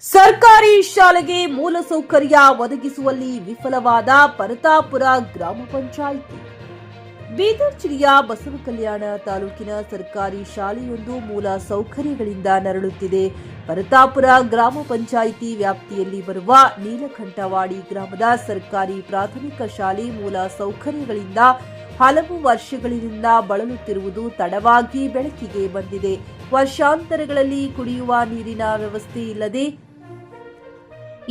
ಸರ್ಕಾರಿ ಶಾಲೆಗೆ ಮೂಲಸೌಕರ್ಯ ಒದಗಿಸುವಲ್ಲಿ ವಿಫಲವಾದ ಪರತಾಪುರ ಗ್ರಾಮ ಪಂಚಾಯಿತಿ. ಬೀದರ್ ಜಿಲ್ಲೆಯ ಬಸವಕಲ್ಯಾಣ ತಾಲೂಕಿನ ಸರ್ಕಾರಿ ಶಾಲೆಯೊಂದು ಮೂಲ ಸೌಕರ್ಯಗಳಿಂದ ನರಳುತ್ತಿದೆ. ಪರತಾಪುರ ಗ್ರಾಮ ಪಂಚಾಯಿತಿ ವ್ಯಾಪ್ತಿಯಲ್ಲಿ ಬರುವ ನೀಲಕಂಠವಾಡಿ ಗ್ರಾಮದ ಸರ್ಕಾರಿ ಪ್ರಾಥಮಿಕ ಶಾಲೆ ಮೂಲ ಸೌಕರ್ಯಗಳಿಂದ ಹಲವು ವರ್ಷಗಳಿಂದ ಬಳಲುತ್ತಿರುವುದು ತಡವಾಗಿ ಬೆಳಕಿಗೆ ಬಂದಿದೆ. ವರ್ಷಾಂತರಗಳಲ್ಲಿ ಕುಡಿಯುವ ನೀರಿನ ವ್ಯವಸ್ಥೆ ಇಲ್ಲದೆ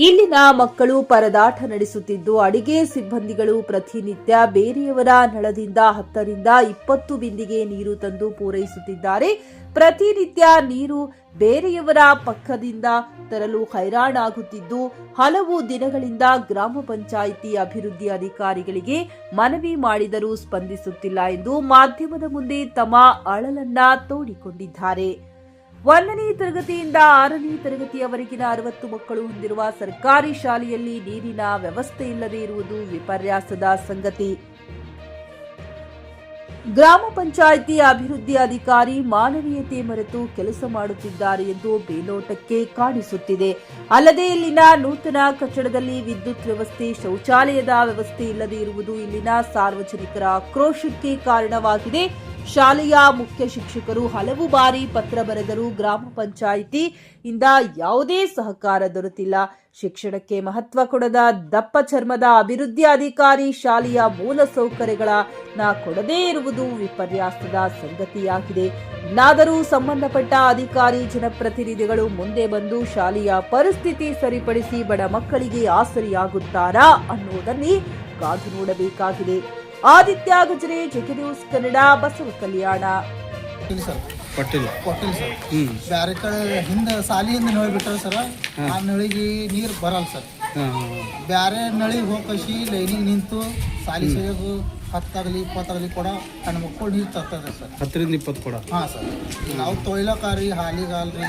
ಇಲ್ಲಿನ ಮಕ್ಕಳು ಪರದಾಟ ನಡೆಸುತ್ತಿದ್ದು, ಅಡಿಗೆ ಸಿಬ್ಬಂದಿಗಳು ಪ್ರತಿನಿತ್ಯ ಬೇರೆಯವರ ನಳದಿಂದ 10 ರಿಂದ 20 ಬಿಂದಿಗೆ ನೀರು ತಂದು ಪೂರೈಸುತ್ತಿದ್ದಾರೆ. ಪ್ರತಿನಿತ್ಯ ನೀರು ಬೇರೆಯವರ ಪಕ್ಕದಿಂದ ತರಲು ಹೈರಾಣಾಗುತ್ತಿದ್ದು, ಹಲವು ದಿನಗಳಿಂದ ಗ್ರಾಮ ಪಂಚಾಯಿತಿ ಅಭಿವೃದ್ಧಿ ಅಧಿಕಾರಿಗಳಿಗೆ ಮನವಿ ಮಾಡಿದರೂ ಸ್ಪಂದಿಸುತ್ತಿಲ್ಲ ಎಂದು ಮಾಧ್ಯಮದ ಮುಂದೆ ತಮ್ಮ ಅಳಲನ್ನ ತೋಡಿಕೊಂಡಿದ್ದಾರೆ. 1ನೇ ತರಗತಿಯಿಂದ 6ನೇ ತರಗತಿಯವರೆಗಿನ 60 ಮಕ್ಕಳು ಹೊಂದಿರುವ ಸರ್ಕಾರಿ ಶಾಲೆಯಲ್ಲಿ ನೀರಿನ ವ್ಯವಸ್ಥೆ ಇಲ್ಲದೆ ಇರುವುದು ವಿಪರ್ಯಾಸದ ಸಂಗತಿ. ಗ್ರಾಮ ಪಂಚಾಯಿತಿ ಅಭಿವೃದ್ಧಿ ಅಧಿಕಾರಿ ಮಾನವೀಯತೆ ಮರೆತು ಕೆಲಸ ಮಾಡುತ್ತಿದ್ದಾರೆ ಎಂದು ಬೇಲೋಟಕ್ಕೆ ಕಾಣಿಸುತ್ತಿದೆ. ಅಲ್ಲದೆ ಇಲ್ಲಿನ ನೂತನ ಕಟ್ಟಡದಲ್ಲಿ ವಿದ್ಯುತ್ ವ್ಯವಸ್ಥೆ, ಶೌಚಾಲಯದ ವ್ಯವಸ್ಥೆ ಇಲ್ಲದೆ ಇರುವುದು ಇಲ್ಲಿನ ಸಾರ್ವಜನಿಕರ ಆಕ್ರೋಶಕ್ಕೆ ಕಾರಣವಾಗಿದೆ. ಶಾಲೆಯ ಮುಖ್ಯ ಶಿಕ್ಷಕರು ಹಲವು ಬಾರಿ ಪತ್ರ ಬರೆದರೂ ಗ್ರಾಮ ಪಂಚಾಯಿತಿ ಇಂದ ಯಾವುದೇ ಸಹಕಾರ ದೊರೆತಿಲ್ಲ. ಶಿಕ್ಷಣಕ್ಕೆ ಮಹತ್ವ ಕೊಡದ ದಪ್ಪ ಚರ್ಮದ ಅಭಿವೃದ್ಧಿ ಅಧಿಕಾರಿ ಶಾಲೆಯ ಮೂಲ ಸೌಕರ್ಯಗಳನ್ನ ಕೊಡದೇ ಇರುವುದು ವಿಪರ್ಯಾಸದ ಸಂಗತಿಯಾಗಿದೆ. ಇನ್ನಾದರೂ ಸಂಬಂಧಪಟ್ಟ ಅಧಿಕಾರಿ, ಜನಪ್ರತಿನಿಧಿಗಳು ಮುಂದೆ ಬಂದು ಶಾಲೆಯ ಪರಿಸ್ಥಿತಿ ಸರಿಪಡಿಸಿ ಬಡ ಮಕ್ಕಳಿಗೆ ಆಸರಿಯಾಗುತ್ತಾರಾ ಅನ್ನೋದನ್ನೇ ಕಾದು ನೋಡಬೇಕಾಗಿದೆ. ಆದಿತ್ಯ ಗುಜರೆ, ಜೆಕೆ ನ್ಯೂಸ್ ಕನ್ನಡ, ಬಸವ ಕಲ್ಯಾಣ. ಕೊಟ್ಟಿಲ್ಲ ಸರ್. ಬ್ಯಾರೆ ಕಡೆ ಹಿಂದೆ ಸಾಲಿಯಿಂದ ನಳಿ ಬಿಟ್ಟಾರ ಸರ್. ಆ ನಳಿಗೆ ನೀರು ಬರಲ್ಲ ಸರ್. ಬ್ಯಾರೆ ನಳಿಗೆ ಹೋಗಿ ಲೈನಿಗೆ ನಿಂತು ಸಾಲಿ ಸರಿಯಾಗಿ 10 ಆಗಲಿ 20 ಆಗಲಿ ಕೂಡ ಹೆಣ್ಣು ಮಕ್ಕಳು ನೀರು ತರ್ತದೆ ಸರ್. 10 ರಿಂದ 20 ಕೂಡ. ಹಾಂ ಸರ್. ನಾವು ತೊಯ್ಲಕ್ಕಾರಿ, ಹಾಲಿಗಾಲ್ರಿ,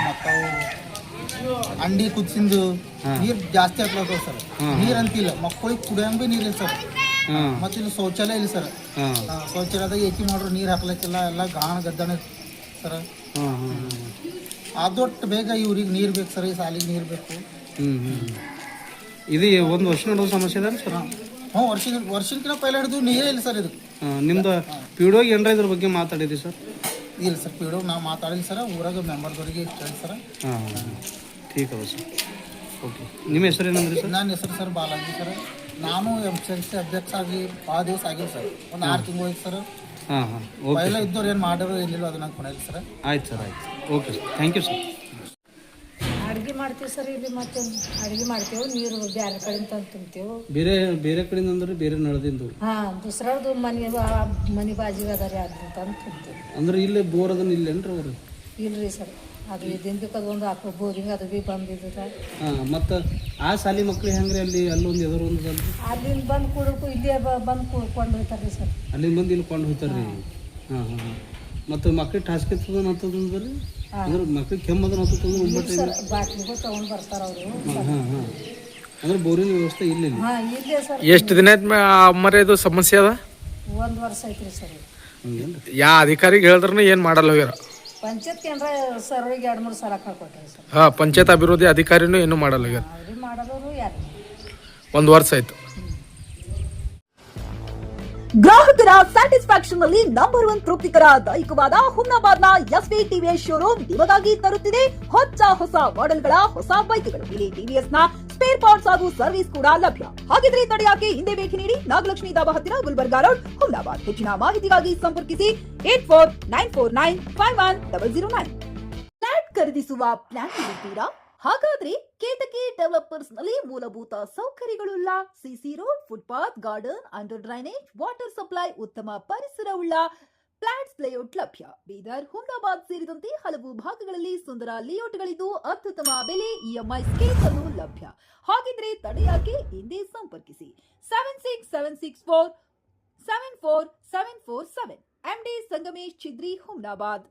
ಮತ್ತು ಅಂಡಿ ಕುದಿಸಿಂದು ನೀರು ಜಾಸ್ತಿ ಆಗ್ಲತ್ತವ ಸರ್. ನೀರು ಅಂತಿಲ್ಲ, ಮಕ್ಕಳಿಗೆ ಕುಡಿಯಂಗೆ ಭೀ ನೀರಿಲ್ಲ ಸರ್. ಮತ್ತೆ ಇಲ್ಲಿ ಶೌಚಾಲಯ ಇಲ್ಲ ಸರ್. ಶೌಚಾಲಯದಾಗ ಏಕಿ ಮಾಡ್ರು ನೀರು ಹಾಕ್ಲಿಕ್ಕಿಲ್ಲ, ಎಲ್ಲ ಗಾಣ ಗದ್ದಣ ಸರ್. ಅದೊಟ್ಟು ಬೇಗ ಇವ್ರಿಗೆ ನೀರು ಬೇಕು ಸರ್, ಈ ಸಾಲಿಗೆ ನೀರು ಬೇಕು. ಇದು ಒಂದು ವರ್ಷ ನೋಡೋ ಸಮಸ್ಯೆ ಅದ ಸರ್. ವರ್ಷಕ್ಕಿಂತ ಪೈಲ ಹಿಡಿದು ನೀರೇ ಇಲ್ಲ ಸರ್. ಇದು ನಿಮ್ದು ಪಿಡಿಯೋಗಿ ಏನಾರ ಇದ್ರ ಬಗ್ಗೆ ಮಾತಾಡಿದ್ರಿ ಸರ್? ಇಲ್ಲ ಸರ್, ಪಿಡಿಯೋಗಿ ನಾವು ಮಾತಾಡಿಲ್ಲ ಸರ್. ಊರಾಗ ಮೆಂಬರ್ದವ್ರಿಗೆ ಇಷ್ಟ ಹೇಳಿ ಸರ್. ಠೀಕ್ ಅದ ಸರ್. ಓಕೆ, ನಿಮ್ಮ ಹೆಸರು ಏನಂದ್ರಿ ಸರ್? ನನ್ನ ಹೆಸರು ಸರ್ ಬಾಲಾಜಿ ಸರ್. ನಾನು MCLC ಅಧ್ಯಕ್ಷ ಆಗಿ ಭಾಳ ದಿವಸ ಆಗಿಲ್ಲ ಸರ್. ಒಂದು 6 ತಿಂಗಳು ಹೋಯ್ತು ಸರ್. ಪೈಲ ಇದ್ದವ್ರು ಏನು ಮಾಡೋರು ಏನಿಲ್ಲ ಅದನ್ನ ಕೊನೆಯಲ್ಲಿ ಸರ್. ಆಯ್ತು ಸರ್, ಆಯ್ತು. Okay sir, thank you sir. ಅಡುಗೆ ಮಾಡ್ತೀವಿ ಸರ್. ಇಲ್ಲಿ ಮತ್ತೆ ಅಡುಗೆ ಮಾಡ್ತೇವೆ, ನೀರು ಬೇರೆ ಕಡೆಯಿಂದ ತಂದು ತುಂಬ್ತೇವೆ. ಬೇರೆ ಕಡೆಯಿಂದ ಅಂದ್ರೆ ಬೇರೆ ನಳದಿಂದ? ದುಸರದು ಮನೆ ಬಾಜಿಗೆ ಅದಾರೆ ಅದನ್ನ ತಂದು ತುಂಬ್ತೇವೆ. ಅಂದ್ರೆ ಇಲ್ಲೇ ಬೋರ್ ಅದನ್ನ ಇಲ್ಲೇನ್ರಿ ಅವರು? ಇಲ್ರಿ ಸರ್, ಅದು ಇದನ್ನು ಬೇಕಾದ ಒಂದು ಹಾಕೋ ಬೋರಿಂಗ್ ಅದು ಭೀ ಬಂದಿದೆ. ಮತ್ತು ಆ ಶಾಲೆ ಮಕ್ಳಿಗೆ ಹೆಂಗ್ರಿ ಅಲ್ಲೊಂದು ಎದುರು ಒಂದು ಅಲ್ಲಿಂದ ಬಂದು ಕೊಡೋಕು ಇಲ್ಲೇ ಬಂದು ಕೊಂಡು ಹೋಗ್ತಾರೆ ಸರ್. ಅಲ್ಲಿಂದ ಬಂದು ಇಲ್ಲಿ ಕೊಂಡು ಹೋಗ್ತಾರೆ ರೀ. ಮತ್ತು ಮಕ್ಳಿಗೆ ಟಾಸ್ಕ್ ಅಂತದಂದ್ರೆ ಅಂದ್ರೆ ಮಕ್ಳಿಗೆ ಕೆಮ್ಮದ ಬಾಟ್ಲಿಗೂ ತೊಗೊಂಡು ಬರ್ತಾರೆ ಅವರು. ಅಂದ್ರೆ ಬೋರಿನ ವ್ಯವಸ್ಥೆ ಇಲ್ಲ. ಇಲ್ಲೇ ಸರ್. ಎಷ್ಟು ದಿನ ಆಯ್ತು ಇದು ಸಮಸ್ಯೆ ಅದ? 1 ವರ್ಷ ಐತ್ರಿ ಸರ್. ಯಾ ಅಧಿಕಾರಿಗೆ ಹೇಳಿದ್ರೂ ಏನು ಮಾಡಲ್ಲ ಹೋಗ್ಯಾರ? ಪಂಚಾಯತ್ ಕೇಂದ್ರ ಸರ್ವಿಗೆ 2-3 ಸಲ ಕಳ್ಕೊಟ್ರಿ ಸರ್. ಪಂಚಾಯತ್ ಅಭಿವೃದ್ಧಿ ಅಧಿಕಾರಿನೂ ಏನು ಮಾಡಲ್ಲ ಹೋಗ್ಯಾರ. ಅವ್ರಿಗೆ ಮಾಡೋರು ಯಾರು? 1 ವರ್ಷ ಆಯ್ತು. ಗ್ರಾಹಕರ ಸ್ಯಾಟಿಸ್ಫ್ಯಾಕ್ಷನ್ ನಲ್ಲಿ ನಂಬರ್ 1 ತೃಪ್ತಿಕರ ದೈಹಿಕವಾದ ಹುಮ್ನಾಬಾದ್ನ SV TVS ಶೋರೂಮ್ ನಿಮಗಾಗಿ ತರುತ್ತಿದೆ ಹೊಸ ಮಾಡೆಲ್ಗಳ ಹೊಸ ಬೈಕ್ಗಳು. ಇಲ್ಲಿ TVS ನ ಸ್ಪೇರ್ ಪಾರ್ಟ್ಸ್ ಹಾಗೂ ಸರ್ವಿಸ್ ಕೂಡ ಲಭ್ಯ. ಹಾಗಿದ್ರೆ ತಡೆಯಾಕೆ ಹಿಂದೆ ಭೇಟಿ ನೀಡಿ, ನಾಗಲಕ್ಷ್ಮಿ ಧಾಬಾ ಹತ್ತಿರ, ಗುಲ್ಬರ್ಗಾ ರೋಡ್, ಹುಮ್ನಾಬಾದ್. ಹೆಚ್ಚಿನ ಮಾಹಿತಿಗಾಗಿ ಸಂಪರ್ಕಿಸಿ 8494951009. ಫ್ಲಾಟ್ ಖರೀದಿಸುವ ಪ್ಲಾನ್ ಇರುತ್ತೀರಾ? ಹಾಗಾದ್ರೆ ಕೇತಕಿ ಡೆವಲಪರ್ಸ್ ನಲ್ಲಿ ಮೂಲಭೂತ ಸೌಕರ್ಯಗಳುಳ್ಳ CC road, footpath, garden, under drainage, water supply, ಉತ್ತಮ ಪರಿಸರವುಳ್ಳ ಫ್ಲಾಟ್ಸ್ ಲೇಔಟ್ ಲಭ್ಯ. ಬೀದರ್, ಹುಮ್ನಾಬಾದ್ ಸೇರಿದಂತೆ ಹಲವು ಭಾಗಗಳಲ್ಲಿ ಸುಂದರ ಲೇಔಟ್ಗಳಿದ್ದು ಅತ್ಯುತ್ತಮ ಬೆಲೆ, EMI ಸ್ಕೀಮ್ಸ್ ಅನ್ನು ಲಭ್ಯ. ಹಾಗಿದ್ರೆ ತಡೆಯಾಕೆ ಹಿಂದೆ ಸಂಪರ್ಕಿಸಿ 7676474747. MD ಸಂಗಮೇಶ್ ಚಿದ್ರಿ, ಹುಮ್ನಾಬಾದ್.